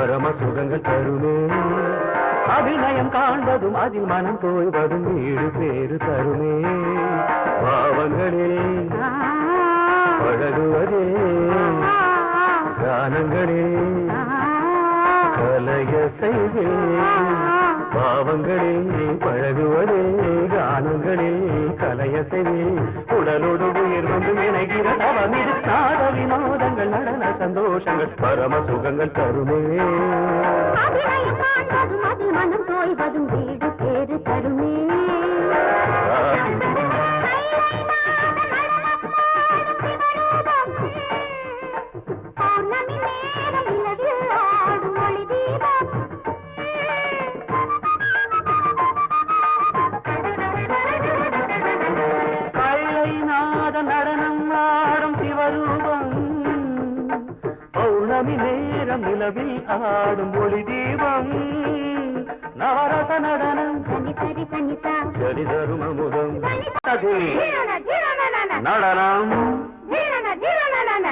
பரம சுகங்கள் தருமே. அபிநயம் காண்பதும் அதில் மனம் தோய்வதும் வீடு பேரு தருமே. பாவங்களே பழகுவதே கானங்களே கலைய செய்வே. பாவங்களே பழகுவதே கானங்களே கலைய செய்வே. உடலோடு உயிர் கொண்டு இணைகிற தவமிது நாத வினோதங்கள் நடன சந்தோஷங்கள் பரம சுகங்கள் தருமே. மனம் தோய்வதும் வீடு பேரு தருமே. நடனம் ஆடும் சிவரூபம் பௌர்ணமி நேரம் நிலவில் ஆடும் ஒளி தீபம். நவரச நடனம் சரி தரும் அமுதம் நடனம்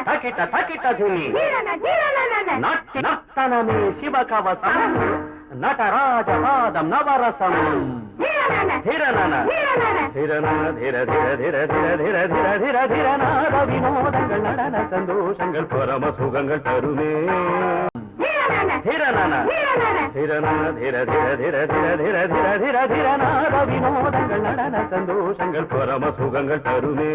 தக்கிட்ட தக்கிட்ட துணி நர்த்தனமே சிவகவசம் நடராஜபாதம் நவரசம். வினோதங்கள் நடன சந்தோஷங்கள் பரம சுகங்கள் தருமே. வினோதங்கள் நடன சந்தோஷங்கள் பரம சுகங்கள் தருமே.